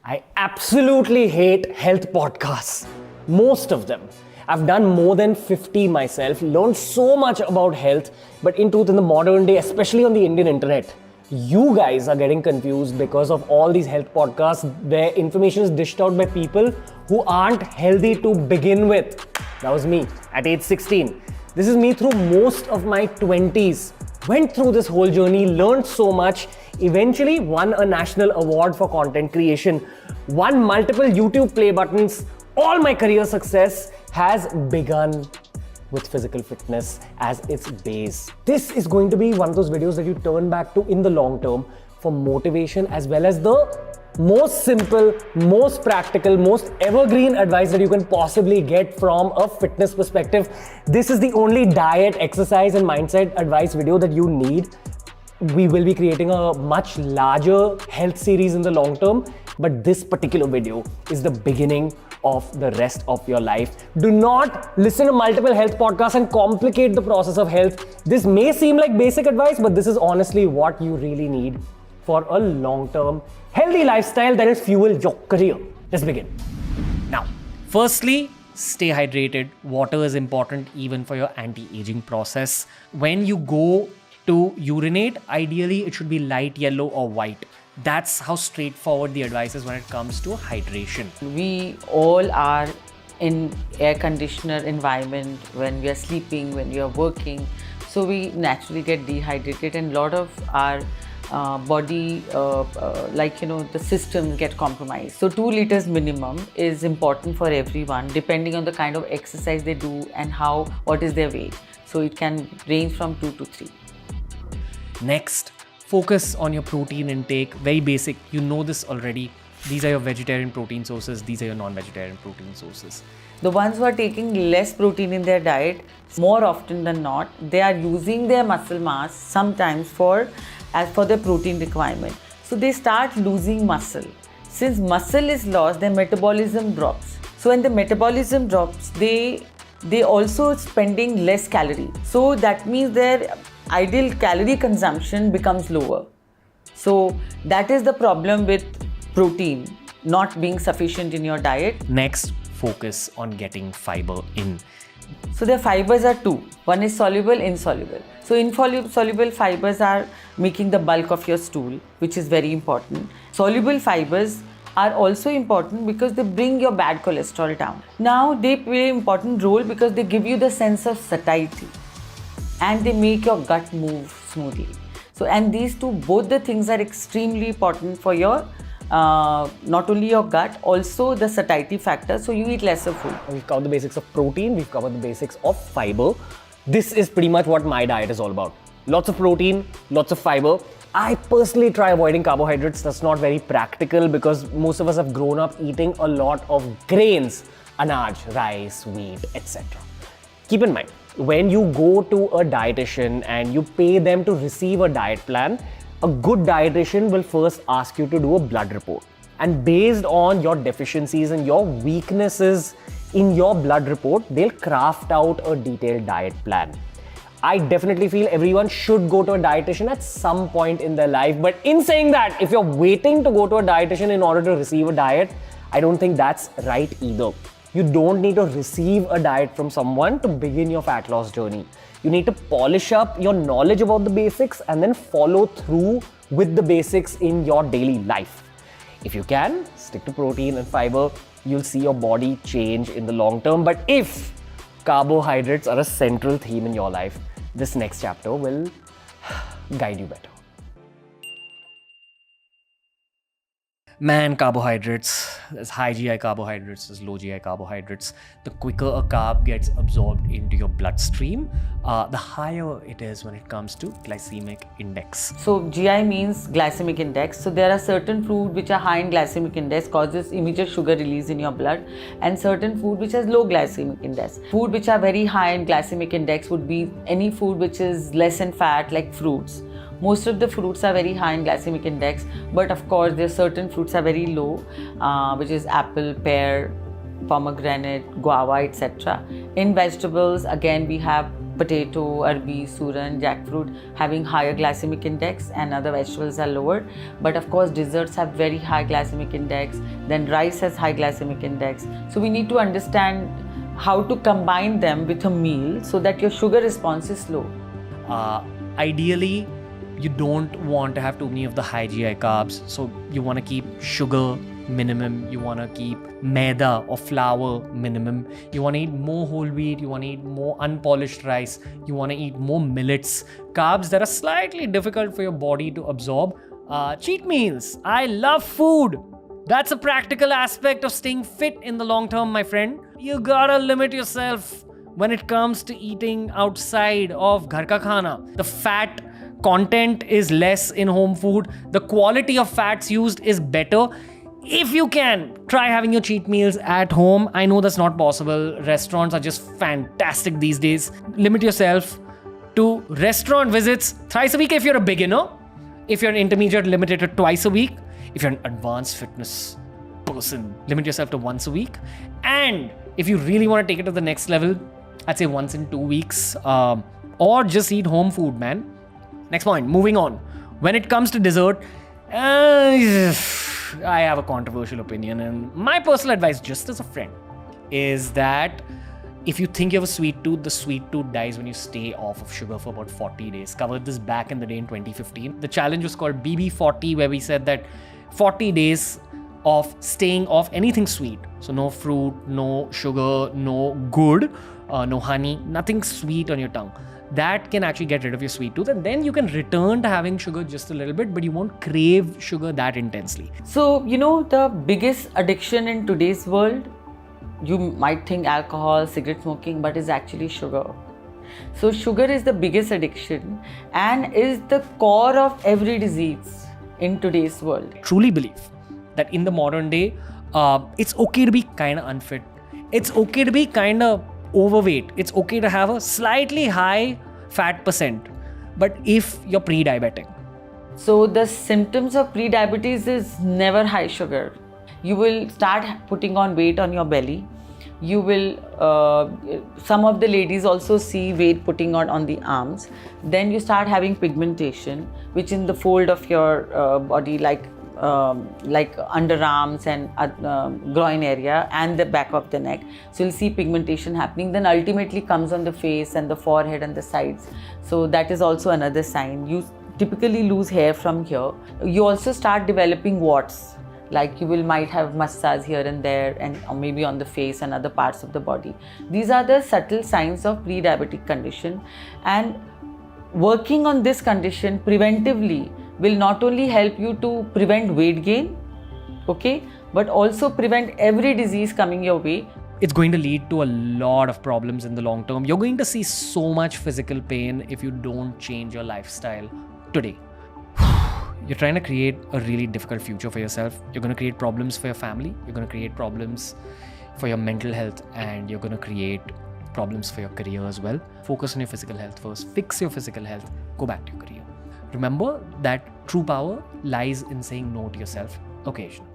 I absolutely hate health podcasts. Most of them. I've done more than 50 myself, learned so much about health, but in truth, in the modern day, especially on the Indian internet, you guys are getting confused because of all these health podcasts where information is dished out by people who aren't healthy to begin with. That was me at age 16. This is me through most of my 20s. Went through this whole journey, learned so much, eventually won a national award for content creation, won multiple YouTube play buttons. All my career success has begun with physical fitness as its base. This is going to be one of those videos that you turn back to in the long term for motivation, as well as the most simple, most practical, most evergreen advice that you can possibly get from a fitness perspective. This is the only diet, exercise and mindset advice video that you need. We will be creating a much larger health series in the long term, but this particular video is the beginning of the rest of your life. Do not listen to multiple health podcasts and complicate the process of health. This may seem like basic advice, but this is honestly what you really need for a long-term healthy lifestyle that will fuel your career. Let's begin. Now, firstly, stay hydrated. Water is important even for your anti-aging process. When you go to urinate, ideally it should be light yellow or white. That's how straightforward the advice is when it comes to hydration. We all are in air conditioner environment when we are sleeping, when we are working. So we naturally get dehydrated, and a lot of our body, the systems get compromised. So 2 liters minimum is important for everyone, depending on the kind of exercise they do and what is their weight. So it can range from 2 to 3. Next, focus on your protein intake. Very basic, you know this already. These are your vegetarian protein sources, these are your non-vegetarian protein sources. The ones who are taking less protein in their diet, more often than not, they are using their muscle mass sometimes for their protein requirement. So they start losing muscle. Since muscle is lost, their metabolism drops. So when the metabolism drops, they also spending less calorie. So that means their ideal calorie consumption becomes lower. So that is the problem with protein not being sufficient in your diet. Next, focus on getting fiber in. So the fibers are 2. One is soluble, insoluble. So insoluble fibers are making the bulk of your stool, which is very important. Soluble fibers are also important because they bring your bad cholesterol down. Now they play an important role because they give you the sense of satiety and they make your gut move smoothly. So, and these two, both the things are extremely important for your not only your gut, also the satiety factor, so you eat lesser food. We've covered the basics of protein, we've covered the basics of fiber. This is pretty much what my diet is all about. Lots of protein, lots of fiber. I personally try avoiding carbohydrates. That's not very practical because most of us have grown up eating a lot of grains, anaj, rice, wheat, etc. Keep in mind, when you go to a dietitian and you pay them to receive a diet plan, a good dietitian will first ask you to do a blood report. And based on your deficiencies and your weaknesses in your blood report, they'll craft out a detailed diet plan. I definitely feel everyone should go to a dietitian at some point in their life. But in saying that, if you're waiting to go to a dietitian in order to receive a diet, I don't think that's right either. You don't need to receive a diet from someone to begin your fat loss journey. You need to polish up your knowledge about the basics and then follow through with the basics in your daily life. If you can, stick to protein and fiber. You'll see your body change in the long term. But if carbohydrates are a central theme in your life, this next chapter will guide you better. Man, carbohydrates, there's high GI carbohydrates, there's low GI carbohydrates. The quicker a carb gets absorbed into your bloodstream, the higher it is when it comes to glycemic index. So GI means glycemic index. So there are certain food which are high in glycemic index, causes immediate sugar release in your blood, and certain food which has low glycemic index. Food which are very high in glycemic index would be any food which is less in fat, like fruits. Most of the fruits are very high in glycemic index, but of course there are certain fruits are very low, which is apple, pear, pomegranate, guava, etc. In vegetables, again we have potato, arbi, suran, jackfruit having higher glycemic index, and other vegetables are lower. But of course, desserts have very high glycemic index, then rice has high glycemic index. So we need to understand how to combine them with a meal so that your sugar response is low. Ideally, you don't want to have too many of the high GI carbs, so you want to keep sugar minimum, you want to keep maida or flour minimum, you want to eat more whole wheat, you want to eat more unpolished rice, you want to eat more millets, carbs that are slightly difficult for your body to absorb. Cheat meals. I love food. That's a practical aspect of staying fit in the long term, my friend. You gotta limit yourself when it comes to eating outside of ghar ka khana. The fat content is less in home food. The quality of fats used is better. If you can, try having your cheat meals at home. I know that's not possible. Restaurants are just fantastic these days. Limit yourself to restaurant visits thrice a week if you're a beginner. If you're an intermediate, limit it to twice a week. If you're an advanced fitness person, limit yourself to once a week. And if you really want to take it to the next level, I'd say once in 2 weeks. Or just eat home food, man. Next point, moving on. When it comes to dessert, I have a controversial opinion, and my personal advice, just as a friend, is that if you think you have a sweet tooth, the sweet tooth dies when you stay off of sugar for about 40 days. Covered this back in the day in 2015. The challenge was called BB40, where we said that 40 days of staying off anything sweet. So no fruit, no sugar, no good, no honey, nothing sweet on your tongue. That can actually get rid of your sweet tooth, and then you can return to having sugar just a little bit, but you won't crave sugar that intensely. So, the biggest addiction in today's world, you might think alcohol, cigarette smoking, but is actually sugar. So sugar is the biggest addiction and is the core of every disease in today's world. Truly believe that in the modern day, it's okay to be kind of unfit. It's okay to be kind of overweight. It's okay to have a slightly high fat percent. But if you're pre-diabetic. So the symptoms of pre-diabetes is never high sugar. You will start putting on weight on your belly. You will, some of the ladies also see weight putting on the arms. Then you start having pigmentation, which in the fold of your body, like underarms and groin area and the back of the neck. So you'll see pigmentation happening. Then ultimately comes on the face and the forehead and the sides. So that is also another sign. You typically lose hair from here. You also start developing warts. Like you might have mustache here and there, and or maybe on the face and other parts of the body. These are the subtle signs of pre-diabetic condition, and working on this condition preventively will not only help you to prevent weight gain, okay, but also prevent every disease coming your way. It's going to lead to a lot of problems in the long term. You're going to see so much physical pain if you don't change your lifestyle today. You're trying to create a really difficult future for yourself. You're going to create problems for your family. You're going to create problems for your mental health, and you're going to create problems for your career as well. Focus on your physical health first. Fix your physical health. Go back to your career. Remember that true power lies in saying no to yourself occasionally.